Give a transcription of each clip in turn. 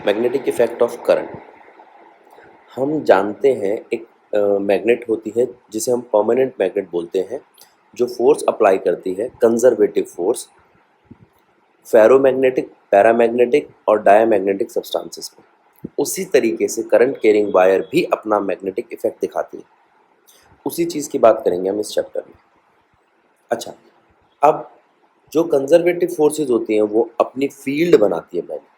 Magnetic effect of current. हम जानते हैं एक मैग्नेट होती है जिसे हम परमानेंट मैग्नेट बोलते हैं, जो फोर्स अप्लाई करती है, कंजर्वेटिव फोर्स, फेरोमैग्नेटिक, पैरामैग्नेटिक और डायमैग्नेटिक सब्सटेंसेस में। उसी तरीके से करंट कैरिंग वायर भी अपना मैग्नेटिक इफेक्ट दिखाती है। उसी चीज़ की बात करेंगे हम इस चैप्टर में। अच्छा, अब जो कंजर्वेटिव फोर्सेस होती हैं वो अपनी फील्ड बनाती है मैग्नेट,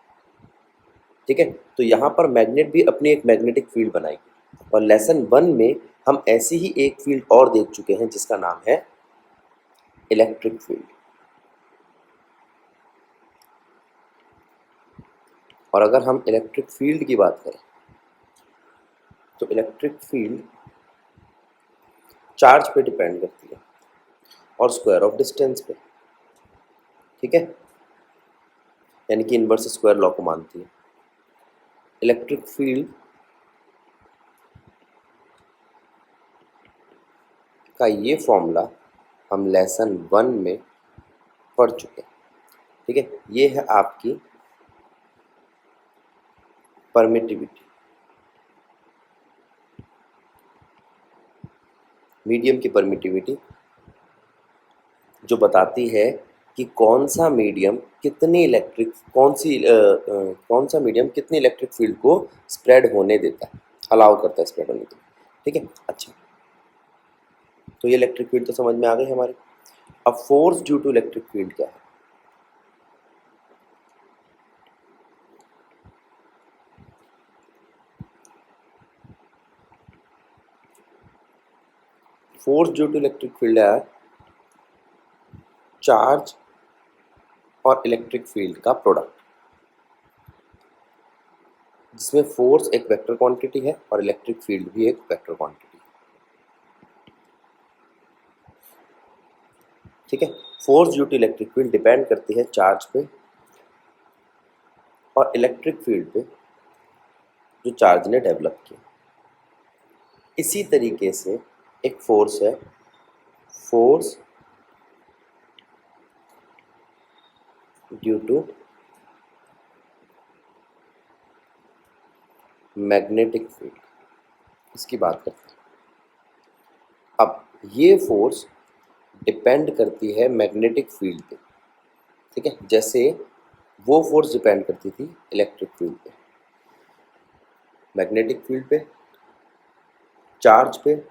ठीक है। तो यहाँ पर मैग्नेट भी अपनी एक मैग्नेटिक फील्ड बनाएगी, और लेसन 1 में हम ऐसी ही एक फील्ड और देख चुके हैं जिसका नाम है इलेक्ट्रिक फील्ड। और अगर हम इलेक्ट्रिक फील्ड की बात करें तो इलेक्ट्रिक फील्ड चार्ज पे डिपेंड करती है और स्क्वायर ऑफ डिस्टेंस पे, ठीक है, यानी कि इनवर्स स्क्वायर लॉ को मानती है। इलेक्ट्रिक फील्ड का ये फॉर्मूला हम लेसन 1 में पढ़ चुके हैं, ठीक है। ये है आपकी परमिटिविटी, मीडियम की परमिटिविटी, जो बताती है कि कौन सा मीडियम कितनी इलेक्ट्रिक कौन सा मीडियम कितनी इलेक्ट्रिक फील्ड को स्प्रेड होने देता है, अलाउ करता है स्प्रेड होने के लिए, ठीक है। अच्छा, तो ये इलेक्ट्रिक फील्ड तो समझ में आ गई हमारी। अब force due to electric field क्या है? Force due to electric field है चार्ज और इलेक्ट्रिक फील्ड का प्रोडक्ट, जिसमें फोर्स एक वेक्टर क्वांटिटी है और इलेक्ट्रिक फील्ड भी एक वेक्टर क्वांटिटी है, ठीक है। Force due to electric field depend करती है चार्ज पे और इलेक्ट्रिक फील्ड पे जो चार्ज ने डेवलप किया। इसी तरीके से एक फोर्स है, force due to magnetic field, इसकी बात करते हैं। अब ये फोर्स डिपेंड करती है मैग्नेटिक फील्ड पे, ठीक है, जैसे वो फोर्स डिपेंड करती थी इलेक्ट्रिक फील्ड पे, मैग्नेटिक फील्ड पे, चार्ज पे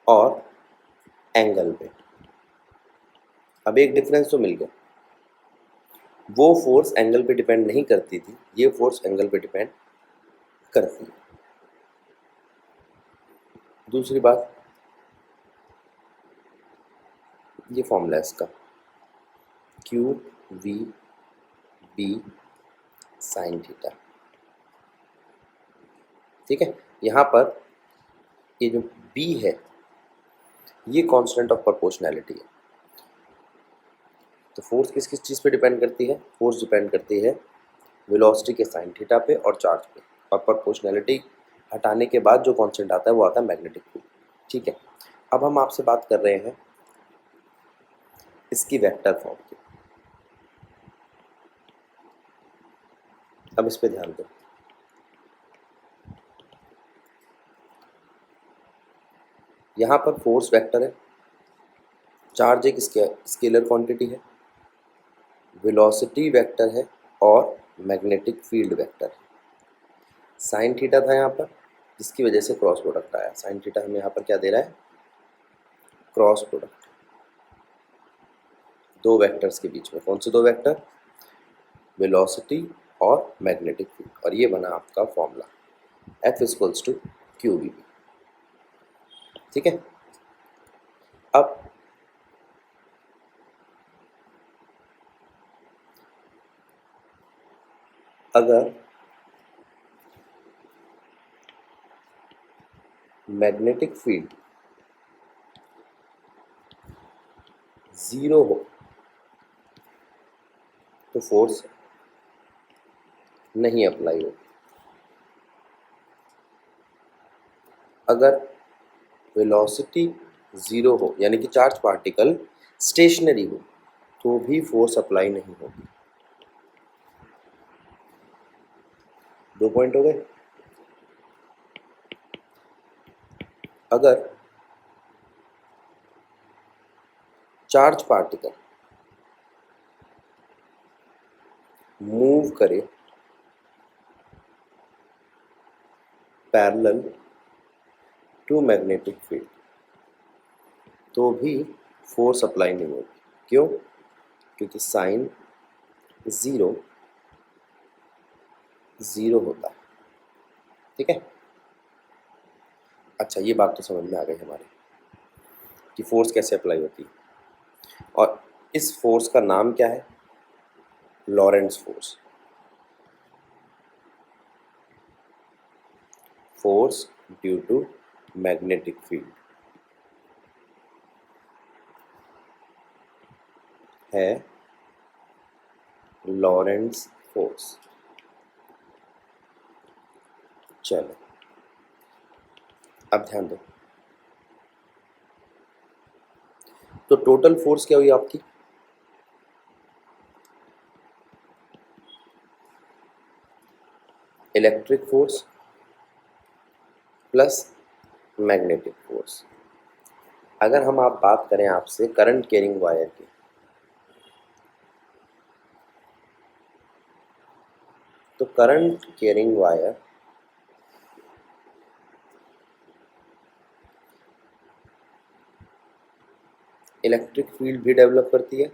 और एंगल पे। अब एक डिफरेंस तो मिल गया, वो फोर्स एंगल पे डिपेंड नहीं करती थी, ये फोर्स एंगल पे डिपेंड करती है। दूसरी बात, ये फॉर्मूला है इसका, Q V B sine theta, ठीक है। यहाँ पर ये जो बी है ये कांस्टेंट ऑफ प्रोपोर्शनैलिटी है। तो फोर्स किस किस चीज़ पे डिपेंड करती है? फोर्स डिपेंड करती है वेलोसिटी के साइन थीटा पे और चार्ज पे, और प्रोपोर्शनैलिटी हटाने के बाद जो कांस्टेंट आता है वो आता है मैग्नेटिक फील्ड, ठीक है। अब हम आपसे बात कर रहे हैं इसकी वेक्टर फॉर्म की। अब इस पे ध्यान दो, यहाँ पर फोर्स वेक्टर है, चार्ज एक स्केलर क्वांटिटी है, वेलोसिटी वेक्टर है और मैग्नेटिक फील्ड वेक्टर है। साइन थीटा था यहाँ पर, जिसकी वजह से क्रॉस प्रोडक्ट आया। साइन थीटा हमें यहाँ पर क्या दे रहा है? क्रॉस प्रोडक्ट दो वेक्टर्स के बीच में। कौन से दो वेक्टर? वेलोसिटी और मैग्नेटिक फील्ड, और ये बना आपका formula F equals to Q V B, ठीक है। अब अगर मैग्नेटिक फील्ड 0 हो तो फोर्स नहीं अप्लाई हो। अगर वेलोसिटी 0 हो, यानी कि चार्ज पार्टिकल स्टेशनरी हो, तो भी फोर्स अप्लाई नहीं होगी। 2 पॉइंट हो गए। अगर चार्ज पार्टिकल मूव करे पैरेलल टू मैग्नेटिक फील्ड तो भी फोर्स अप्लाई नहीं होगी। क्यों? क्योंकि साइन ज़ीरो ज़ीरो होता है। ठीक है। अच्छा, ये बात तो समझ में आ गई हमारे कि फोर्स कैसे अप्लाई होती है। और इस फोर्स का नाम क्या है? Lorentz force. Force due to magnetic field है लॉरेंट्ज फोर्स। चलो अब ध्यान दो, तो टोटल फोर्स क्या हुई आपकी? Electric force plus magnetic force. अगर हम आप बात करें आपसे करंट कैरिंग वायर की, तो current carrying wire electric field भी डेवलप करती है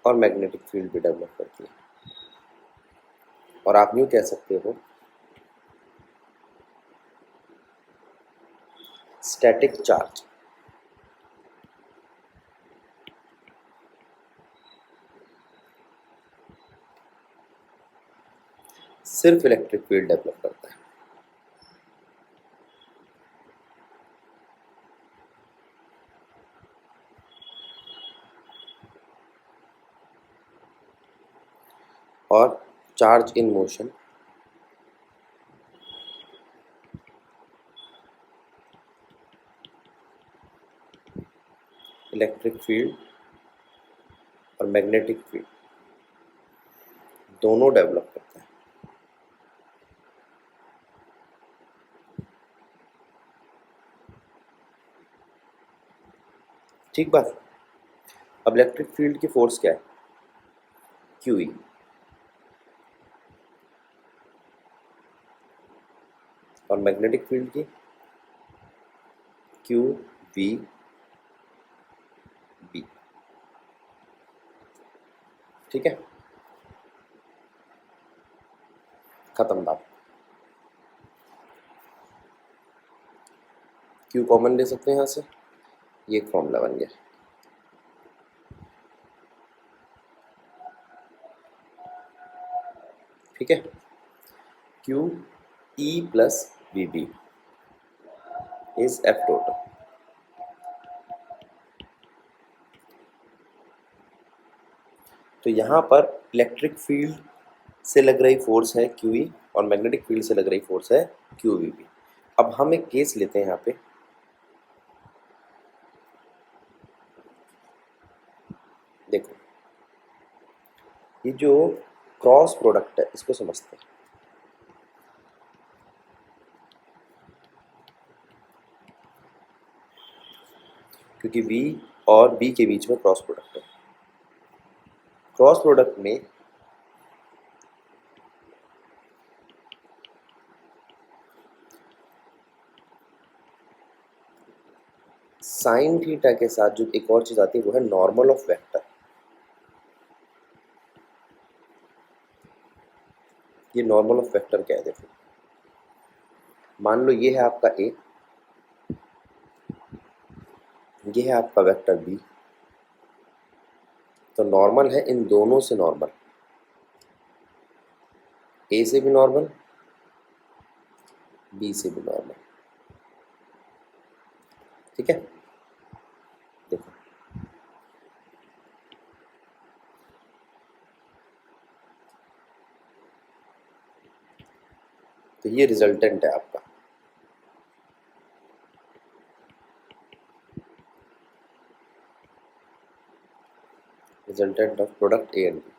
और मैग्नेटिक फील्ड भी डेवलप करती है। और आप यूँ कह सकते हो स्टैटिक चार्ज सिर्फ इलेक्ट्रिक फील्ड डेवलप करता है। और charge in motion electric field और मैग्नेटिक फील्ड दोनों डेवलप करता है। ठीक बात। अब इलेक्ट्रिक फील्ड की फोर्स क्या है? क्यू ई। और मैग्नेटिक फील्ड की क्यू वी बी। ठीक है, खत्म बात। क्यू कॉमन ले सकते हैं यहाँ से, ये एक फॉर्मूला बन गया। ठीक है, Q E plus V B is F total. तो यहाँ पर इलेक्ट्रिक फील्ड से लग रही फोर्स है क्यू ई और मैग्नेटिक फील्ड से लग रही फोर्स है क्यू वी बी। अब हम एक केस लेते हैं यहाँ पे, देखो ये जो क्रॉस प्रोडक्ट है इसको समझते हैं। क्योंकि V और B के बीच में क्रॉस प्रोडक्ट है। क्रॉस प्रोडक्ट में साइन थीटा के साथ जो एक और चीज आती है वो है नॉर्मल ऑफ वेक्टर। ये नॉर्मल ऑफ वेक्टर क्या है? देखो, मान लो ये है आपका ए, ये है आपका वेक्टर बी, तो नॉर्मल है इन दोनों से नॉर्मल, ए से भी नॉर्मल, बी से भी नॉर्मल। ठीक है, देखो तो ये रिजल्टेंट है आपका। Resultant of product A and B.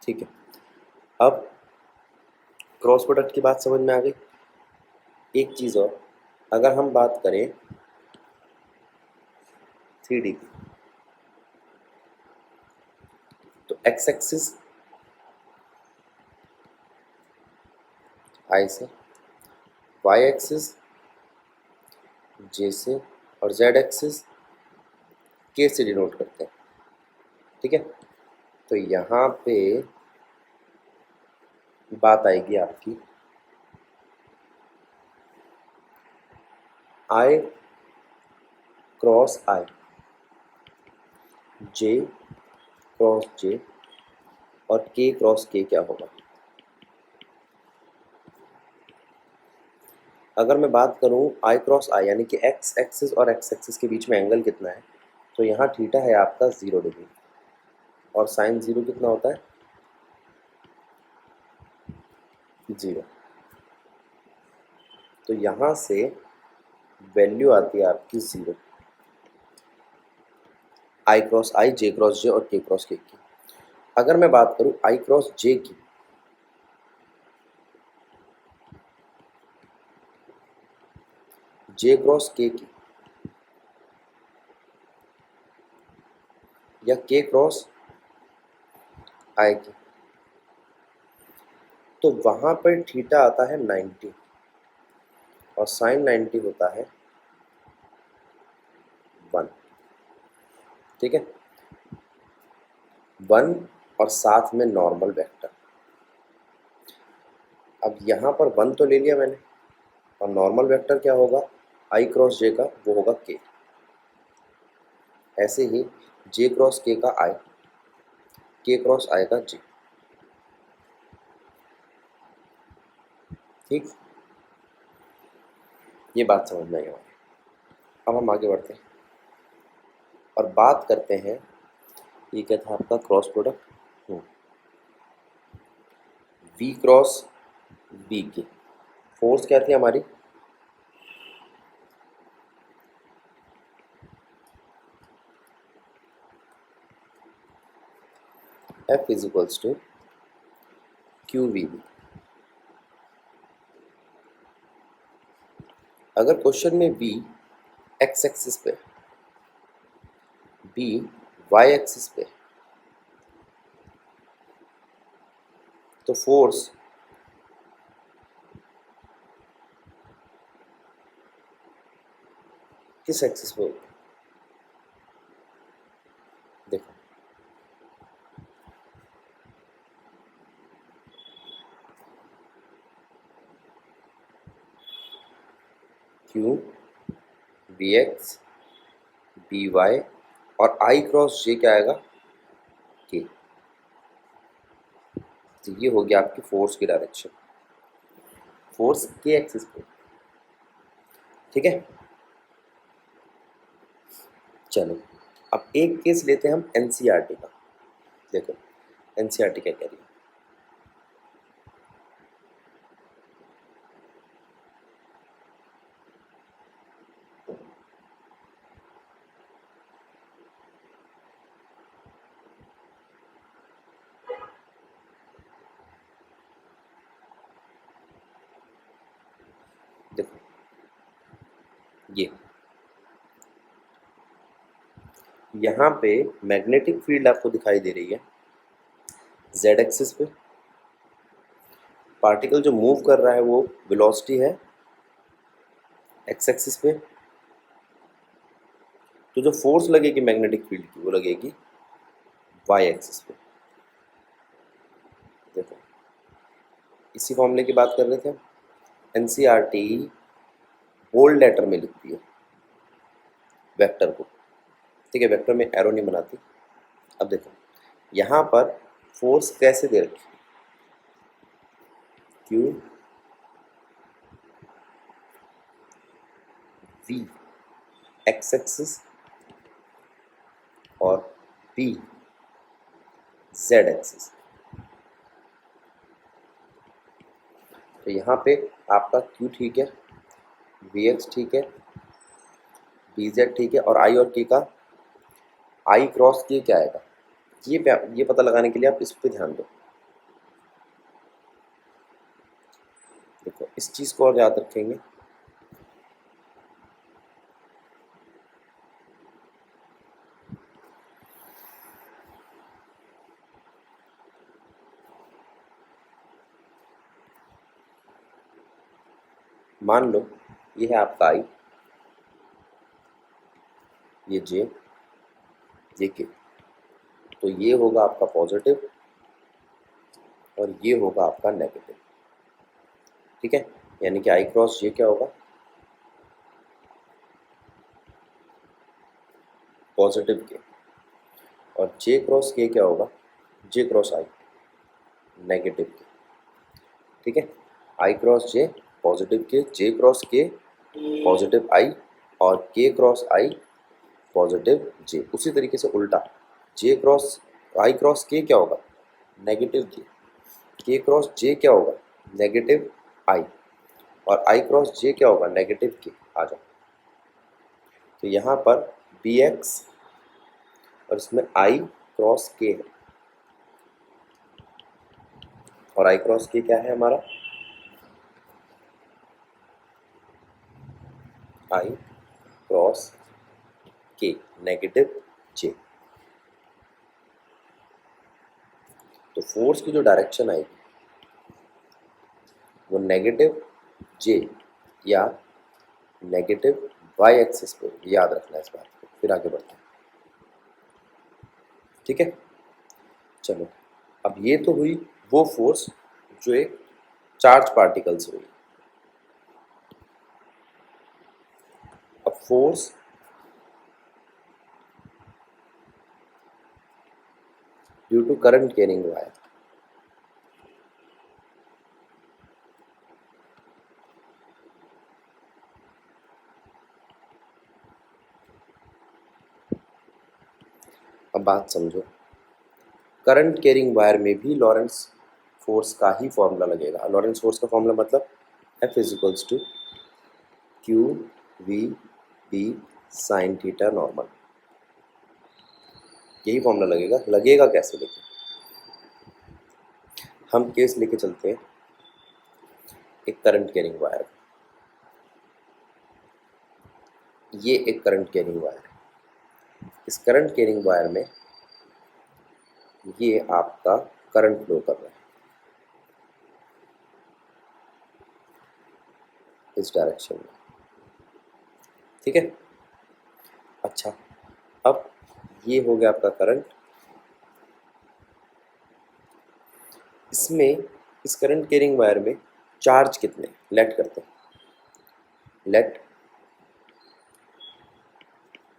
ठीक है, अब क्रॉस प्रोडक्ट की बात समझ में आ गई। एक चीज़ और, अगर हम बात करें 3D की, तो एक्स एक्सिस आई से, वाई एक्सिस जे से, और जेड एक्सिस के से डिनोट करते हैं। ठीक है, तो यहाँ पे बात आएगी आपकी आई क्रॉस आई, जे क्रॉस जे और के क्रॉस के क्या होगा। अगर मैं बात करूँ आई क्रॉस आई यानी कि एक्स एक्सिस और एक्स एक्सिस के बीच में एंगल कितना है, तो यहाँ थीटा है आपका 0 डिग्री और साइन 0 कितना होता है 0। तो यहाँ से वैल्यू आती है आपकी 0, आई क्रॉस आई, जे क्रॉस जे और के क्रॉस के की। अगर मैं बात करूँ आई क्रॉस जे की, जे क्रॉस के की या के क्रॉस आई की, तो वहाँ पर थीटा आता है 90 और साइन 90 होता है 1। ठीक है, 1 और साथ में नॉर्मल वेक्टर। अब यहाँ पर 1 तो ले लिया मैंने, और नॉर्मल वेक्टर क्या होगा आई क्रॉस जे का, वो होगा के। ऐसे ही जे क्रॉस के का आई, के क्रॉस आई का जे। ठीक, ये बात समझ में आई हमारी। अब हम आगे बढ़ते हैं और बात करते हैं, ये क्या था आपका cross product, V cross B की फोर्स क्या थी हमारी, F is equals to Q V B. अगर क्वेश्चन में V एक्स एक्सिस पे, B वाई एक्सिस पे, तो फोर्स किस एक्सिस पे होगी। देखो Q B X B Y और आई क्रॉस जे क्या आएगा के। तो ये हो गया आपकी फोर्स की डायरेक्शन, फोर्स के एक्सिस पे। ठीक है, चलो अब एक केस लेते हैं हम एनसीईआरटी का। देखो एनसीईआरटी क्या कह रही है, देखो ये यहाँ पे मैग्नेटिक फील्ड आपको दिखाई दे रही है जेड एक्सिस पे, पार्टिकल जो मूव कर रहा है वो वेलोसिटी है एक्स एक्सिस पे, तो जो फोर्स लगेगी मैग्नेटिक फील्ड की वो लगेगी वाई एक्सिस पे। देखो इसी फॉर्मूले की बात कर रहे थे, एनसीईआरटी बोल्ड लेटर में लिखती है वेक्टर को। ठीक है, वेक्टर में एरो नहीं बनाती। अब देखो यहाँ पर फोर्स कैसे दे रखी, क्यू वी एक्स एक्सिस और पी जेड एक्सिस। तो यहाँ पे आपका क्यू ठीक है, वी एक्स ठीक है, पी जेड, ठीक है। और आई और के का आई क्रॉस के क्या आएगा, ये पता लगाने के लिए आप इस पे ध्यान दो। देखो इस चीज़ को और याद रखेंगे, मान लो ये है आपका आई, ये जे, ये के, तो ये होगा आपका पॉजिटिव और ये होगा आपका नेगेटिव, ठीक है। यानी कि आई क्रॉस जे क्या होगा, पॉजिटिव के, और जे क्रॉस के क्या होगा, जे क्रॉस आई, नेगेटिव के, ठीक है। आई क्रॉस जे पॉजिटिव के, जे क्रॉस के पॉजिटिव आई, और के क्रॉस आई पॉजिटिव जे। उसी तरीके से उल्टा, जे क्रॉस आई क्रॉस के क्या होगा, नेगेटिव के क्रॉस जे क्या होगा, नेगेटिव आई, और आई क्रॉस जे क्या होगा, नेगेटिव के। आ जाओ, तो यहाँ पर बी एक्स और इसमें आई क्रॉस के है, और आई क्रॉस के क्या है हमारा, आई क्रॉस के नेगेटिव जे। तो फोर्स की जो डायरेक्शन आएगी वो नेगेटिव जे या नेगेटिव वाई एक्सिस पे, याद रखना है इस बात को, फिर आगे बढ़ते हैं, ठीक है। चलो, अब ये तो हुई वो फोर्स जो एक चार्ज पार्टिकल से हुई। अब force due to current carrying wire, अब बात समझो, करंट कैरिंग वायर में भी लॉरेंस फोर्स का ही फॉर्मूला लगेगा। लॉरेंस फोर्स का फॉर्मूला मतलब F equals to Q V B sine theta normal, यही फॉर्मूला लगेगा। लगेगा कैसे, लेकिन हम केस लेके चलते हैं एक करंट कैरिंग वायर, ये एक करंट कैरिंग वायर है। इस करंट कैरिंग वायर में ये आपका करंट फ्लो कर रहा है इस डायरेक्शन में, ठीक है। अच्छा, अब ये हो गया आपका करंट। इसमें इस करंट कैरिंग वायर में चार्ज कितने, लेट करते हैं, let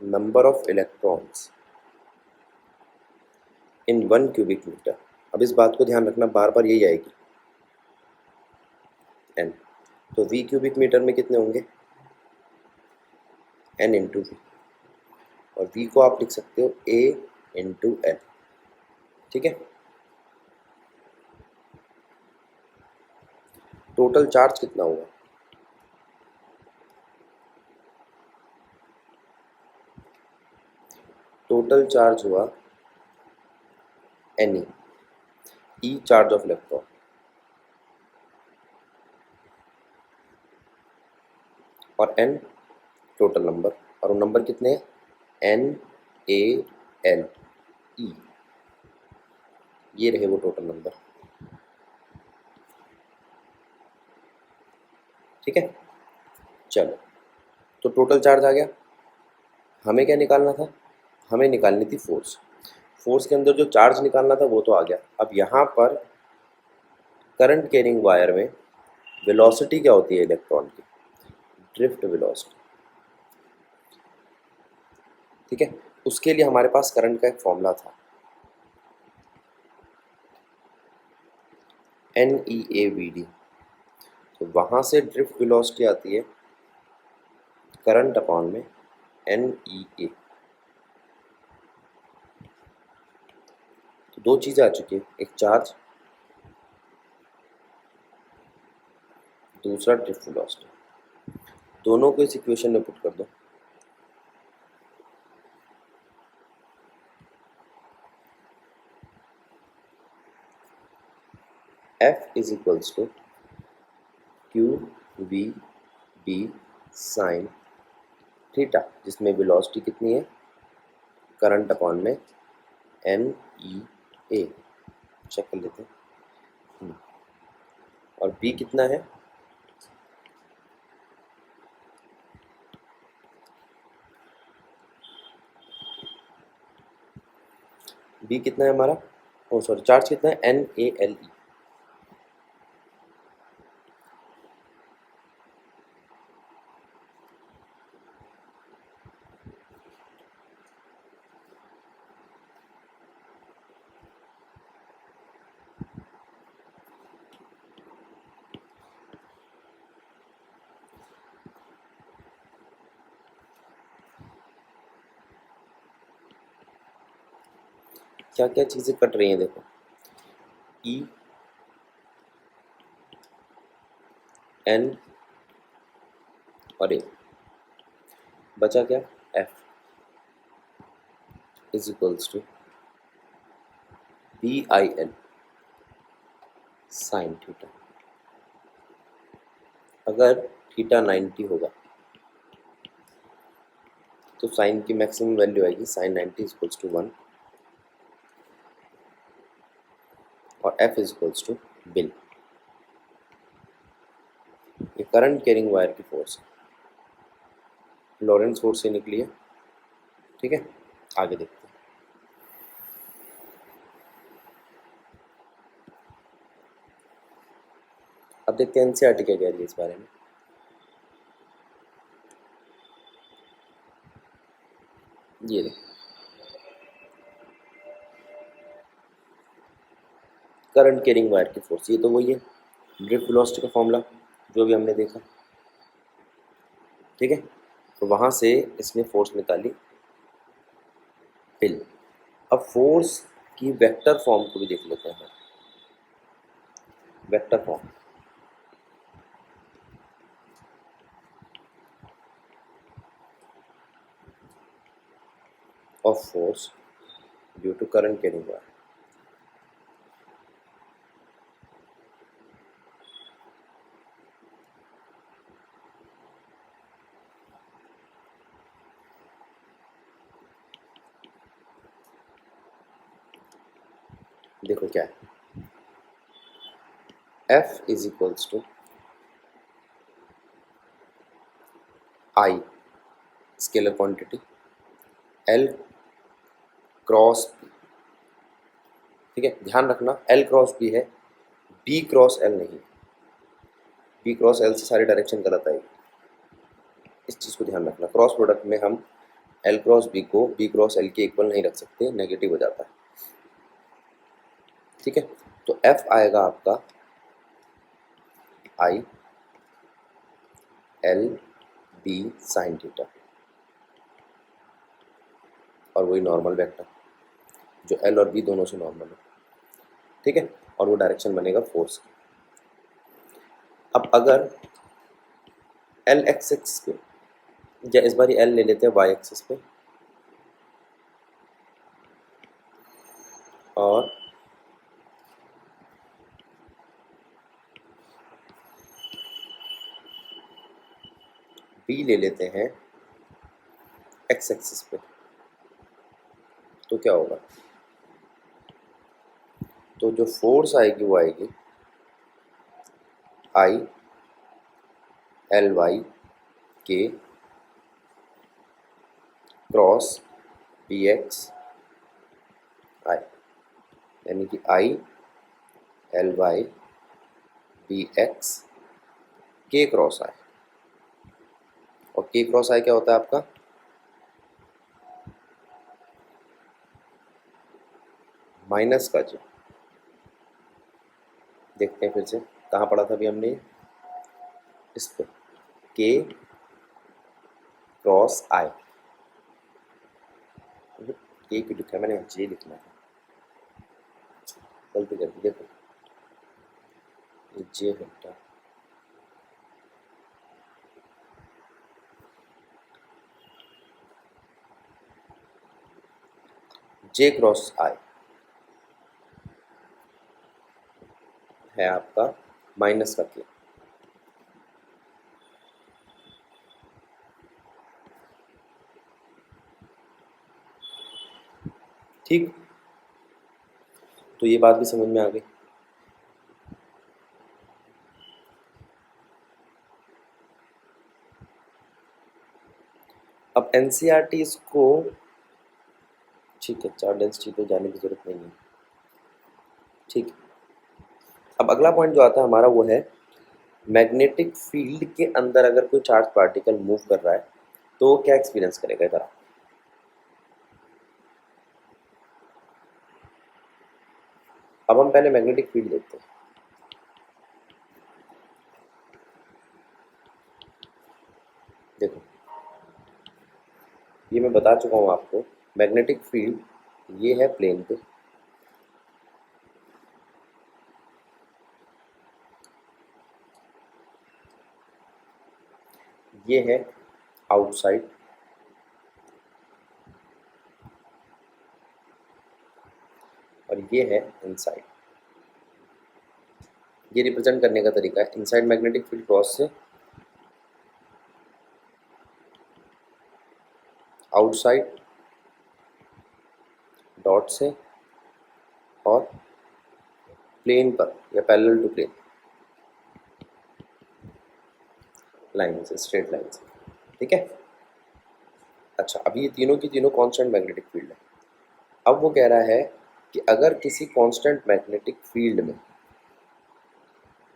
number of electrons in 1 cubic metre. अब इस बात को ध्यान रखना, बार बार यही आएगी, एन। तो वी क्यूबिक मीटर में कितने होंगे, एन इंटू वी, और वी को आप लिख सकते हो ए इंटू एल, ठीक है। टोटल चार्ज कितना हुआ, टोटल चार्ज हुआ N E charge of electron, और एन टोटल नंबर, और वो नंबर कितने हैं, एन ए एल ई, ये रहे वो टोटल नंबर, ठीक है। चलो, तो टोटल चार्ज आ गया। हमें क्या निकालना था, हमें निकालनी थी फोर्स। फोर्स के अंदर जो चार्ज निकालना था वो तो आ गया। अब यहाँ पर करंट कैरिंग वायर में वेलोसिटी क्या होती है इलेक्ट्रॉन की, ड्रिफ्ट वेलोसिटी, ठीक है। उसके लिए हमारे पास करंट का एक फॉर्मूला था, N E A V D. तो वहाँ से ड्रिफ्ट वेलोसिटी आती है करंट अपॉन में एन ई ए। तो दो चीज़ें आ चुकी है, एक चार्ज, दूसरा ड्रिफ्ट वेलोसिटी। दोनों को इस इक्वेशन में पुट कर दो, F is equals to Q V B sine theta, जिसमें वेलोसिटी कितनी है, करंट अपॉन में एन ई ए, चेक कर लेते हैं। और बी कितना है, बी कितना है हमारा, ओ सॉरी चार्ज कितना है, एन ए एल ई। क्या क्या चीज़ें कट रही हैं देखो, ई एन और ए, बचा क्या, F is equals to B I N sine theta. अगर थीटा 90 होगा तो साइन की मैक्सिमम वैल्यू आएगी साइन 90 इज इक्वल्स टू 1 और F is equals to B I L. ये करंट कैरिंग वायर की फोर्स है, लॉरेंस फोर्स से निकली है। ठीक है, आगे देखते हैं। अब देखते हैं एनसीईआरटी क्या कह रही है इस बारे में। ये देखो, करंट कैरिंग वायर की फोर्स, ये तो वही है ड्रिफ्ट वेलोसिटी का फॉर्मूला जो भी हमने देखा। ठीक है, तो वहाँ से इसने फोर्स निकाली पिल। अब फोर्स की वेक्टर फॉर्म को भी देख लेते हैं। Vector form of force due to current carrying wire. देखो क्या है, F is equals to I scalar quantity L cross B. ठीक है, ध्यान रखना एल क्रॉस बी है, बी क्रॉस एल नहीं। बी क्रॉस एल से सारी डायरेक्शन गलत आएगी, इस चीज़ को ध्यान रखना। क्रॉस प्रोडक्ट में हम एल क्रॉस बी को बी क्रॉस एल के इक्वल नहीं रख सकते, नेगेटिव हो जाता है। ठीक है, तो एफ आएगा आपका I L B sine theta, और वही नॉर्मल वेक्टर जो एल और बी दोनों से नॉर्मल है। ठीक है, और वो डायरेक्शन बनेगा फोर्स की। अब अगर एल एक्स एक्स पे, या इस बार एल ले लेते हैं वाई एक्सिस पे, और बी ले लेते हैं एक्स एक्सिस पे, तो क्या होगा, तो जो फोर्स आएगी वो आएगी आई एल वाई के क्रॉस बी एक्स आई, यानी कि I L Y B X के क्रॉस आई। और के क्रॉस आई क्या होता है आपका, माइनस का जो, देखते हैं फिर से कहाँ पढ़ा था अभी हमने, इस पे के क्रॉस आई, के क्यों लिखा है मैंने, जे लिखना था, गलती कर दी। देखो ये जे है, जे क्रॉस आई है आपका माइनस का के। ठीक, तो ये बात भी समझ में आ गई। अब एनसीईआरटी इसको, ठीक है, चार्ज डेंसिटी पे जाने की जरूरत नहीं है। ठीक है, अब अगला पॉइंट जो आता है हमारा वो है मैग्नेटिक फील्ड के अंदर अगर कोई चार्ज पार्टिकल मूव कर रहा है तो वो क्या एक्सपीरियंस करेगा इधर। अब हम पहले मैग्नेटिक फील्ड देखते हैं। देखो, ये मैं बता चुका हूँ आपको, मैग्नेटिक फील्ड ये है प्लेन पे, ये है आउटसाइड, और ये है इनसाइड। ये रिप्रेजेंट करने का तरीका है, इनसाइड मैग्नेटिक फील्ड क्रॉस से आउटसाइड डॉट से और प्लेन पर या पैरेलल टू प्लेन लाइन से, स्ट्रेट लाइन से। ठीक है, अच्छा, अभी ये तीनों की तीनों कांस्टेंट मैग्नेटिक फील्ड है। अब वो कह रहा है कि अगर किसी कांस्टेंट मैग्नेटिक फील्ड में,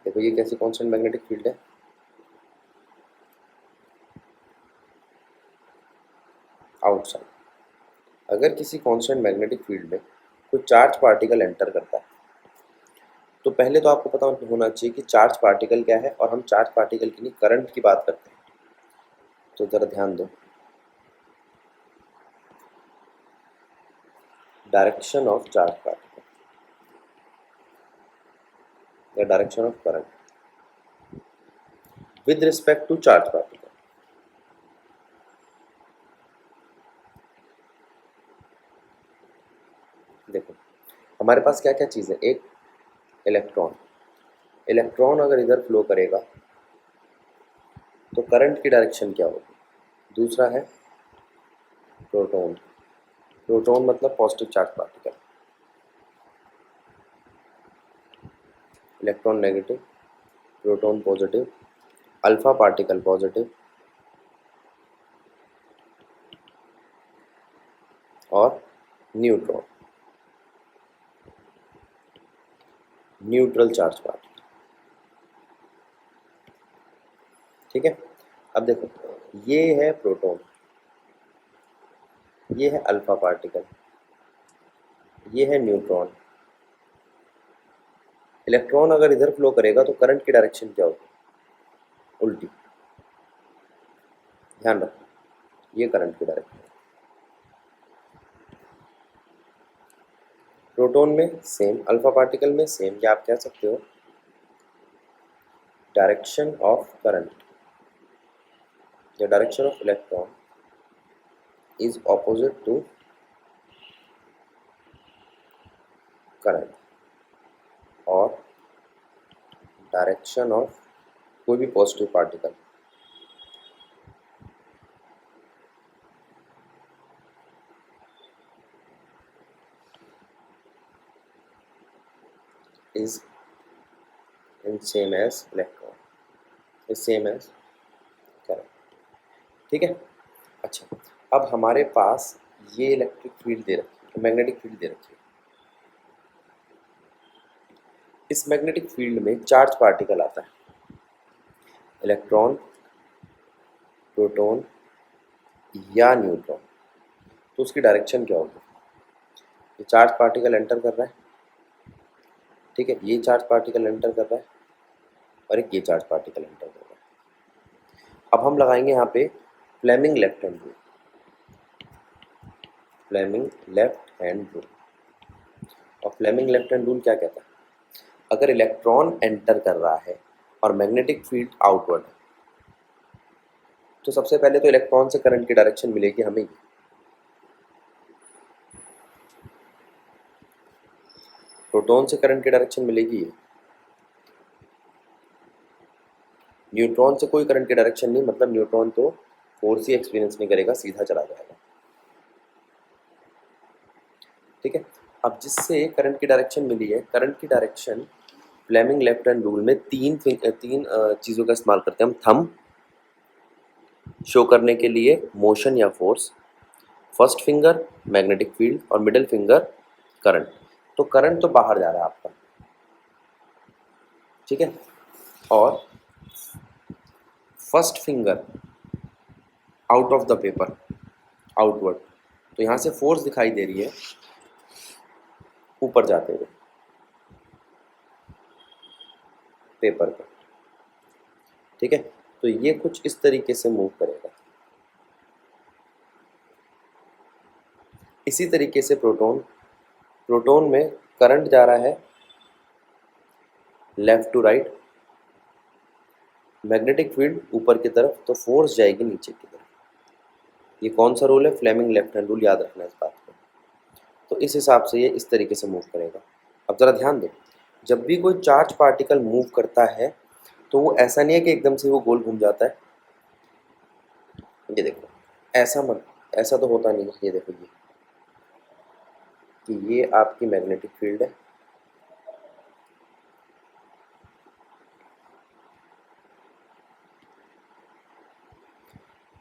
देखो ये कैसी कांस्टेंट मैग्नेटिक फील्ड है, आउटसाइड, अगर किसी कांस्टेंट मैग्नेटिक फील्ड में कोई चार्ज पार्टिकल एंटर करता है तो पहले तो आपको पता होना चाहिए कि चार्ज पार्टिकल क्या है, और हम चार्ज पार्टिकल के लिए करंट की बात करते हैं। तो ज़रा ध्यान दो, डायरेक्शन ऑफ चार्ज पार्टिकल या direction of current with respect to charge particle. देखो, हमारे पास क्या क्या चीज़ है, एक इलेक्ट्रॉन, इलेक्ट्रॉन अगर इधर फ्लो करेगा तो करंट की डायरेक्शन क्या होगी। दूसरा है प्रोटॉन, प्रोटॉन मतलब positive charge particle, electron negative, proton positive, alpha particle positive और न्यूट्रॉन, न्यूट्रल चार्ज पार्टिकल। ठीक है, अब देखो, ये है प्रोटॉन, ये है अल्फा पार्टिकल, ये है न्यूट्रॉन। इलेक्ट्रॉन अगर इधर फ्लो करेगा तो करंट की डायरेक्शन क्या होगी, उल्टी। ध्यान रखो, ये करंट की डायरेक्शन। प्रोटॉन में सेम, अल्फा पार्टिकल में सेम, या आप कह सकते हो direction of current, the direction of electron is opposite to current, और डायरेक्शन ऑफ कोई भी positive particle is in same as electron, is same as current। ठीक है, अच्छा, अब हमारे पास ये इलेक्ट्रिक फील्ड दे रखी है, मैग्नेटिक फील्ड दे रखी है। इस मैग्नेटिक फील्ड में चार्ज पार्टिकल आता है, इलेक्ट्रॉन, प्रोटॉन या न्यूट्रॉन, तो उसकी डायरेक्शन क्या होगी। ये चार्ज पार्टिकल एंटर कर रहा है, ठीक है, ये चार्ज पार्टिकल एंटर कर रहा है और एक ये चार्ज पार्टिकल एंटर कर रहा है। अब हम लगाएंगे यहाँ पे Fleming left hand rule, Fleming left hand rule. और फ्लेमिंग लेफ्ट हैंड रूल क्या कहता है, अगर इलेक्ट्रॉन एंटर कर रहा है और मैग्नेटिक फील्ड आउटवर्ड है तो सबसे पहले तो इलेक्ट्रॉन से करंट की डायरेक्शन मिलेगी हमें, प्रोटॉन से करंट की डायरेक्शन मिलेगी ये, न्यूट्रॉन से कोई करंट की डायरेक्शन नहीं, मतलब न्यूट्रॉन तो फोर्स ही एक्सपीरियंस नहीं करेगा, सीधा चला जाएगा। ठीक है। अब जिससे करंट की डायरेक्शन मिली है, करंट की direction Fleming left hand rule में तीन चीज़ों का इस्तेमाल करते हैं हम। थंब शो करने के लिए मोशन या force, first finger magnetic field और मिडिल फिंगर करंट। तो करंट तो बाहर जा रहा है आपका, ठीक है, और first finger out of the paper, outward. तो यहाँ से फोर्स दिखाई दे रही है ऊपर जाते हुए पेपर पर, ठीक है। तो ये कुछ इस तरीके से मूव करेगा। इसी तरीके से प्रोटॉन, प्रोटॉन में करंट जा रहा है left to right, magnetic field ऊपर की तरफ, तो फोर्स जाएगी नीचे की तरफ। ये कौन सा रूल है? फ्लेमिंग लेफ्ट हैंड रूल, याद रखना इस बात को। तो इस हिसाब से ये इस तरीके से मूव करेगा। अब ज़रा ध्यान दो, जब भी कोई चार्ज पार्टिकल मूव करता है तो वो ऐसा नहीं है कि एकदम से वो गोल घूम जाता है। ये देखो, ऐसा मत, ऐसा तो होता नहीं है। ये देखो, ये कि ये आपकी मैग्नेटिक फील्ड है,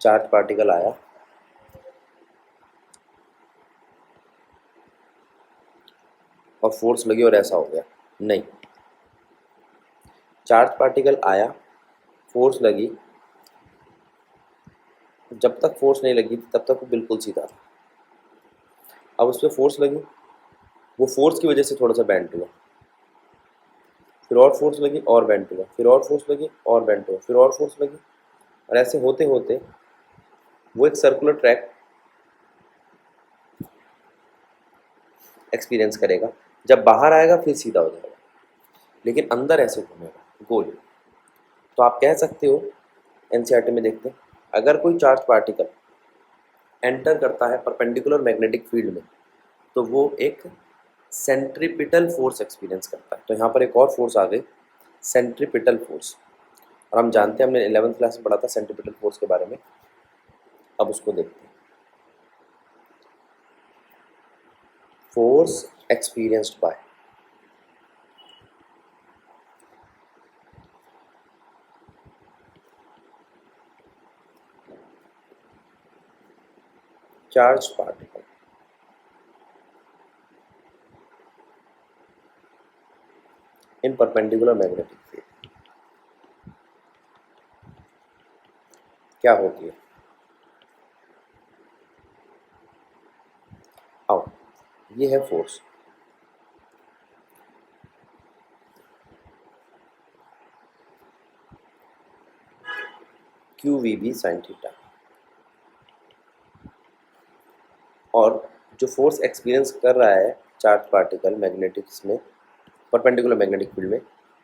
चार्ज पार्टिकल आया और फोर्स लगी और ऐसा हो गया। नहीं, चार्ज पार्टिकल आया, फोर्स लगी, जब तक फोर्स नहीं लगी थी तब तक वो बिल्कुल सीधा था। अब उस पर फोर्स लगी, वो फोर्स की वजह से थोड़ा सा बेंड हुआ, फिर और फोर्स लगी और बेंड हुआ, फिर और फोर्स लगी और बेंड हुआ, फिर और फोर्स लगी, और ऐसे होते होते वो एक सर्कुलर ट्रैक एक्सपीरियंस करेगा। जब बाहर आएगा फिर सीधा हो जाएगा, लेकिन अंदर ऐसे घूमेगा गोल। तो आप कह सकते हो, एनसीईआरटी में देखते हैं, अगर कोई चार्ज पार्टिकल एंटर करता है परपेंडिकुलर मैग्नेटिक फील्ड में तो वो एक सेंट्रीपिटल फोर्स एक्सपीरियंस करता है। तो यहाँ पर एक और फोर्स आ गई, सेंट्रीपिटल फोर्स। और हम जानते हैं, हमने 11th क्लास में पढ़ा था सेंट्रीपिटल फोर्स के बारे में। अब उसको देखते हैं। Force experienced by charge particle in perpendicular magnetic field क्या होती है? आओ, ये है force, Q V B sine theta. और जो फोर्स एक्सपीरियंस कर रहा है चार्ज पार्टिकल मैग्नेटिक्स में, परपेंडिकुलर मैग्नेटिक फील्ड में,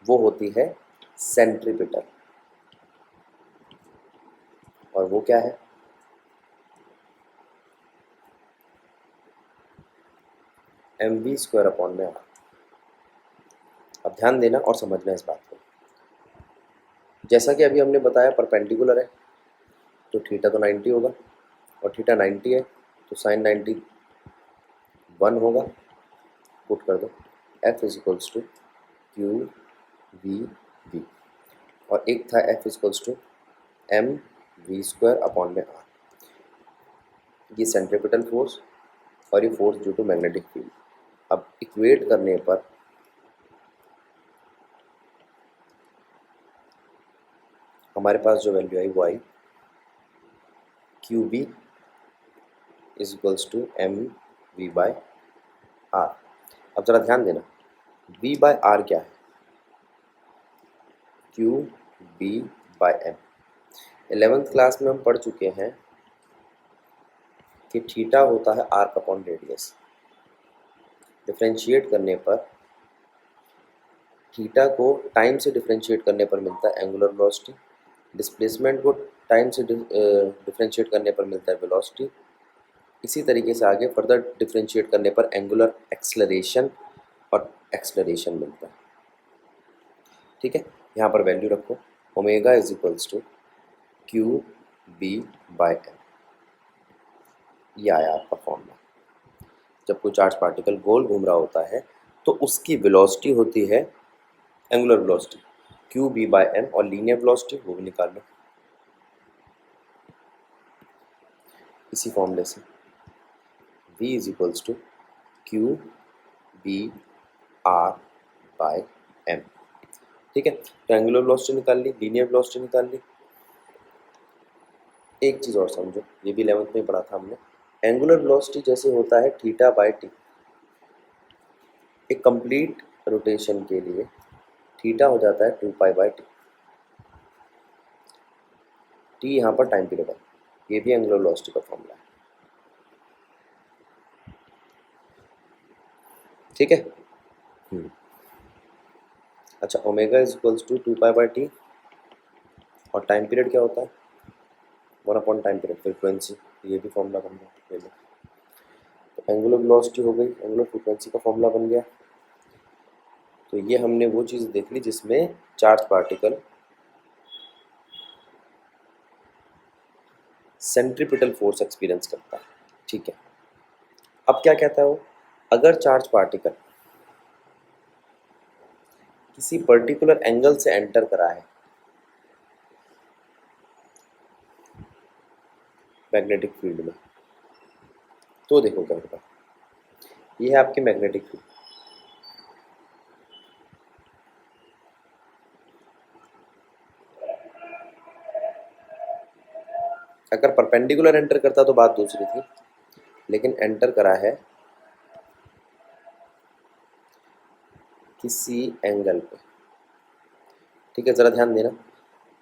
वो होती है सेंट्रीपिटल। और वो क्या है? mv² अपॉन में आर। अब ध्यान देना और समझना इस बात को। जैसा कि अभी हमने बताया परपेंडिकुलर है तो थीटा तो 90 होगा, और थीटा 90 है तो साइन 90 1 होगा। पुट कर दो, F equals to Q V B, और एक था F equals to mv² upon में आर। ये सेंट्रीपिटल फोर्स और ये force due to magnetic field. अब इक्वेट करने पर हमारे पास जो वैल्यू आई वो आई Q B is equals to M V by R. अब ज़रा ध्यान देना, वी बाय आर क्या है? Q B by M. 11th class में हम पढ़ चुके हैं कि थीटा होता है आर्क अपॉन रेडियस। डिफ्रेंशिएट करने पर थीटा को टाइम से डिफ्रेंशिएट करने पर मिलता है एंगुलर वेलोसिटी, डिस्प्लेसमेंट को टाइम से डिफ्रेंशिएट करने पर मिलता है वेलोसिटी। इसी तरीके से आगे फर्दर डिफ्रेंशिएट करने पर एंगुलर एक्सलरेशन और एक्सलरेशन मिलता है। ठीक है, यहाँ पर वैल्यू रखो। Omega is equals to Q B by M. ये आया आपका फॉर्मूला। जब कोई चार्ज पार्टिकल गोल घूम रहा होता है तो उसकी वेलोसिटी होती है angular velocity Q B by M, और लीनियर वेलोसिटी वो भी निकाल लो इसी फॉर्मूले से। v is equals to Q B R by M. ठीक है, तो एंगुलर वेलोसिटी निकाल ली, लीनियर वेलोसिटी निकाल ली। एक चीज़ और समझो, ये भी 11th में पढ़ा था हमने। एंगुलर वेलोसिटी जैसे होता है थीटा बाय टी। एक कंप्लीट रोटेशन के लिए थीटा हो जाता है 2 पाई बाय टी। टी यहाँ पर टाइम पीरियड है, ये भी एंगुलर वेलोसिटी का फॉर्मूला है। ठीक है। अच्छा, omega is equals to 2 pi by T, और टाइम पीरियड क्या होता है 1 अपॉन टाइम पीरियड फ्रीक्वेंसी। ये भी फॉर्मूला बन गया। ले लो, तो एंगुलर वेलोसिटी हो गई, एंगुलर फ्रीक्वेंसी का फॉर्मूला बन गया। तो ये हमने वो चीज़ देख ली जिसमें charge particle centripetal force experience करता है। ठीक है, अब क्या कहता है वो, अगर चार्ज पार्टिकल किसी पर्टिकुलर एंगल से एंटर करा है मैग्नेटिक फील्ड में, तो देखो क्या होगा। ये है आपकी मैग्नेटिक फील्ड। अगर परपेंडिकुलर एंटर करता तो बात दूसरी थी, लेकिन एंटर करा है किसी एंगल पे। ठीक है, ज़रा ध्यान देना,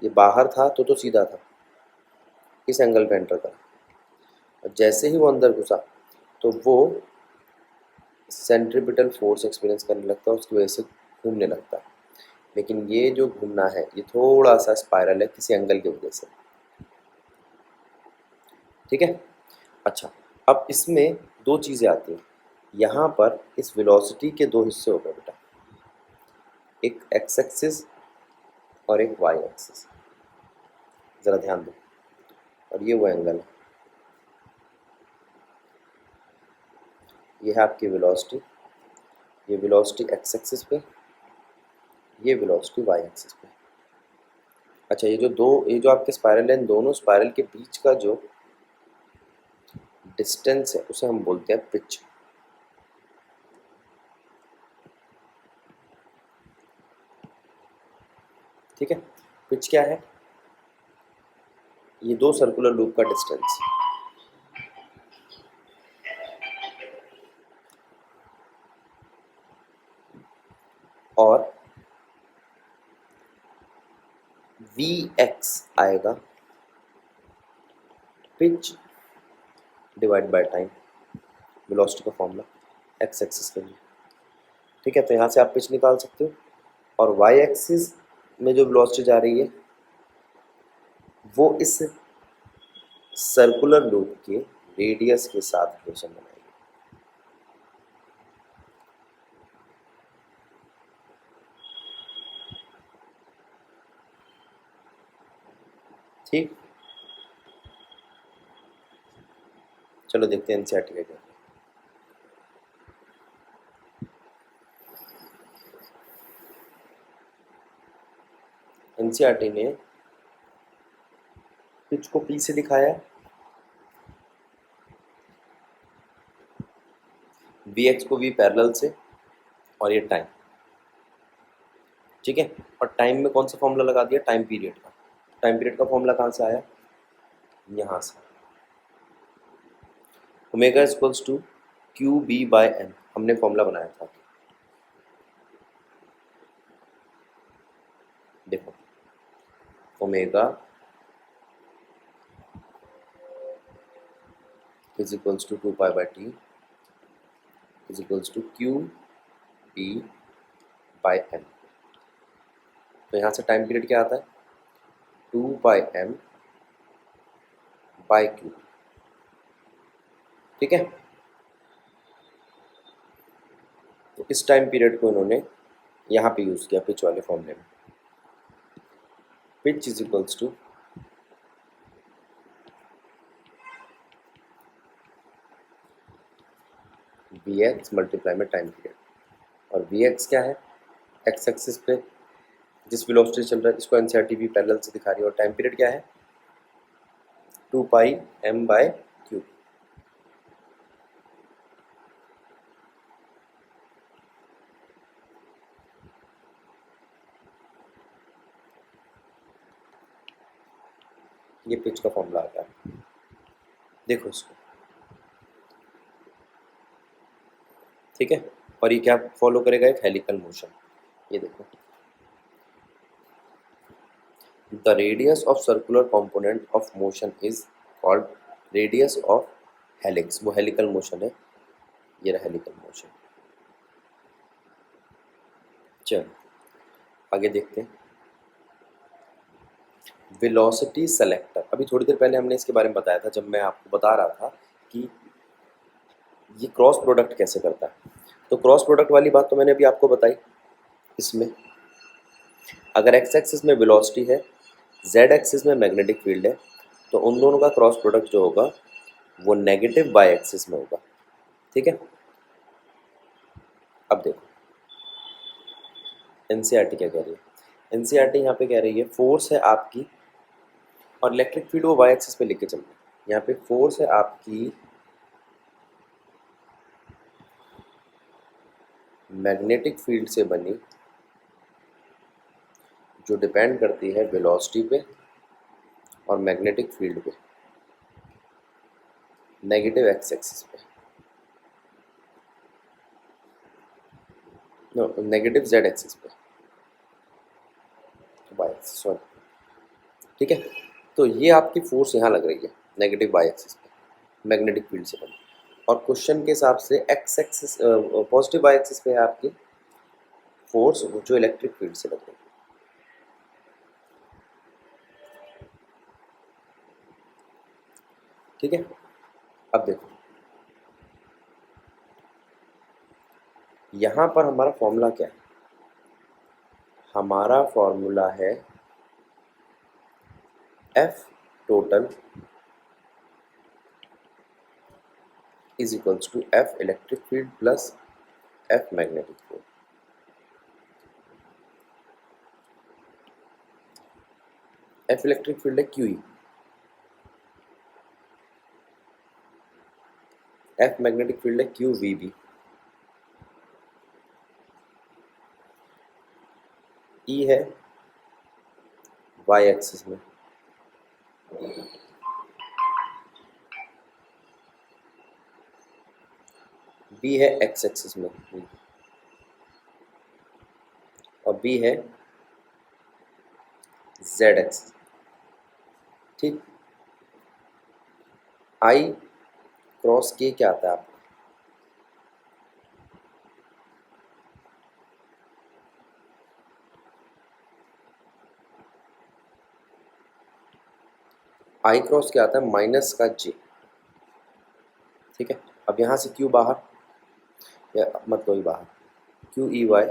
ये बाहर था तो सीधा था, इस एंगल पे एंटर करा, और जैसे ही वो अंदर घुसा तो वो सेंट्रीपिटल फोर्स एक्सपीरियंस करने लगता है, उसकी वजह से घूमने लगता है। लेकिन ये जो घूमना है ये थोड़ा सा स्पाइरल है किसी एंगल की वजह से। ठीक है। अच्छा, अब इसमें दो चीज़ें आती हैं। यहाँ पर इस वेलोसिटी के दो हिस्से हो गए बेटा, एक एक्स एक्सिस और एक वाई एक्सिस। ज़रा ध्यान दो, और ये वो एंगल है, ये है आपकी वेलोसिटी, ये वेलोसिटी एक्स एक्सिस पे, ये वेलोसिटी वाई एक्सिस पे। अच्छा, ये जो आपके स्पाइरल है, इन दोनों स्पाइरल के बीच का जो डिस्टेंस है उसे हम बोलते हैं पिच। ठीक है, पिच क्या है, ये दो सर्कुलर लूप का डिस्टेंस। और वी एक्स आएगा pitch divide by time, velocity का फॉर्मूला एक्स एक्सिस के लिए। ठीक है, तो यहाँ से आप पिच निकाल सकते हो, और वाई एक्सिस में जो वेलोसिटी जा रही है वो इस सर्कुलर लूप के रेडियस के साथ रिलेशन बनाएगी। ठीक, चलो देखते हैं एनसीईआरटी का क्या। एनसीईआरटी ने पिच को पी से दिखाया है, वी एक्स को वी पैरेलल से, और ये टाइम। ठीक है, और टाइम में कौन सा फॉर्मूला लगा दिया, टाइम पीरियड का। टाइम पीरियड का फॉर्मूला कहाँ से आया, यहाँ से, omega equals to Q B by M, हमने फॉर्मूला बनाया था। देखो, omega is equals to 2 pi by T is equals to Q B by M. तो यहाँ से टाइम पीरियड क्या आता है 2 पाई एम बाय क्यू। ठीक है, तो इस टाइम पीरियड को इन्होंने यहाँ पे यूज़ किया पिच वाले फॉर्मूले में। Pitch is equals to V X multiply में टाइम पीरियड, और वी एक्स क्या है, एक्स एक्सिस पे जिस वेलोसिटी चल रहा है इसको एनसीईआरटी भी पैरेलल से दिखा रही है, और टाइम पीरियड क्या है 2πm/क्यू। ये पिच का फॉर्मूला आता है, देखो इसको, ठीक है। और ये क्या फॉलो करेगा, एक हेलिकल मोशन। ये देखो, the radius of circular component of motion is called radius of helix, वो हेलिकल मोशन है, ये रहा हेलिकल मोशन। चलो आगे देखते हैं, वेलोसिटी सेलेक्टर। अभी थोड़ी देर पहले हमने इसके बारे में बताया था, जब मैं आपको बता रहा था कि ये क्रॉस प्रोडक्ट कैसे करता है। तो क्रॉस प्रोडक्ट वाली बात तो मैंने अभी आपको बताई। इसमें अगर एक्स एक्सिस में वेलोसिटी है, जेड एक्सिस में मैग्नेटिक फील्ड है, तो उन दोनों का क्रॉस प्रोडक्ट जो होगा वो नेगेटिव बाई एक्सिस में होगा, ठीक है। अब देखो एनसीईआरटी क्या कह रही है, एनसीईआरटी यहाँ पे कह रही है फोर्स है आपकी, और इलेक्ट्रिक फील्ड वो वाई एक्सिस पे लेके चल रही है। यहाँ पे फोर्स है आपकी मैग्नेटिक फील्ड से बनी, जो डिपेंड करती है वेलोसिटी पे और मैग्नेटिक फील्ड पे, नेगेटिव एक्स एक्सिस पे, नो नेगेटिव जेड एक्सिस पे, वाई एक्सिस सॉरी, ठीक है। तो ये आपकी फोर्स यहाँ लग रही है नेगेटिव वाई एक्सिस पे, मैग्नेटिक फील्ड से बनी, और क्वेश्चन के हिसाब से X axis positive Y axis पे है आपकी फोर्स जो इलेक्ट्रिक फील्ड से लग रही है, ठीक है। अब देखो यहाँ पर हमारा फॉर्मूला क्या है, हमारा फॉर्मूला है F total is equals to F electric field plus F magnetic field. F electric field है Q E, F magnetic field है क्यू वी बी, ई है वाई एक्सिस में, बी है एक्स एक्सिस में, और बी है Z axis, ठीक। आई cross के क्या आता है आपको, आई क्रॉस क्या आता है माइनस का जे, ठीक है। अब यहाँ से क्यू बाहर, या मतलब ही बाहर, Q E Y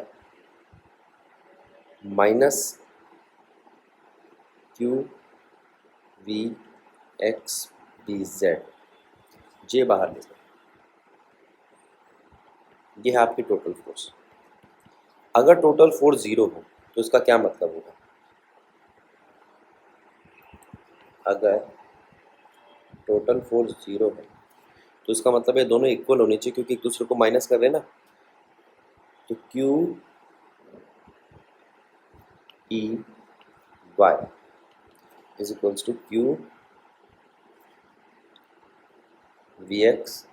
minus Q V X B Z, J बाहर ले लो, ये है आपकी टोटल फोर्स। अगर टोटल फोर्स जीरो हो तो इसका क्या मतलब होगा, अगर टोटल फोर्स जीरो है तो इसका मतलब है दोनों इक्वल होनी चाहिए, क्योंकि एक दूसरे को माइनस कर रहे हैं ना। तो Q E Y is equals to Q V X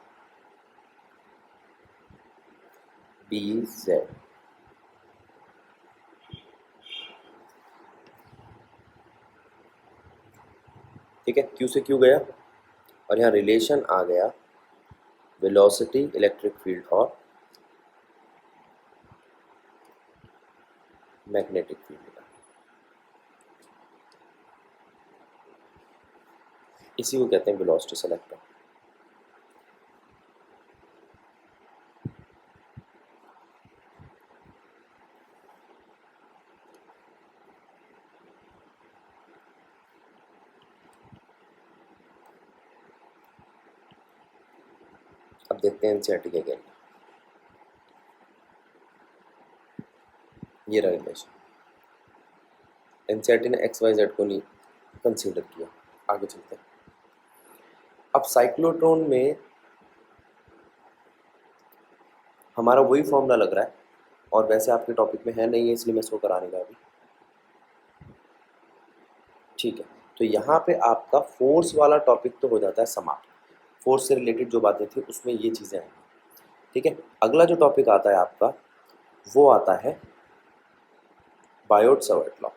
B Z, ठीक है। क्यू से क्यू गया, और यहाँ रिलेशन आ गया वेलोसिटी इलेक्ट्रिक फील्ड और मैग्नेटिक फील्ड का, इसी को कहते हैं वेलोसिटी सेलेक्टर। अब देखते हैं एनसीईआरटी क्या कहना है। ये रहा रिलेशन, एनसीईआरटी ने एक्स वाई जेड को नहीं कंसीडर किया। आगे चलते हैं। अब साइक्लोट्रॉन में हमारा वही फॉर्मूला लग रहा है, और वैसे आपके टॉपिक में है नहीं है इसलिए मैं इसको कराने का अभी। ठीक है, तो यहाँ पे आपका फोर्स वाला टॉपिक तो हो जाता है समाप्त। फोर्स से रिलेटेड जो बातें थी उसमें ये चीज़ें आएंगी। ठीक है, अगला जो टॉपिक आता है आपका वो आता है बायोट-सावर्ट लॉ।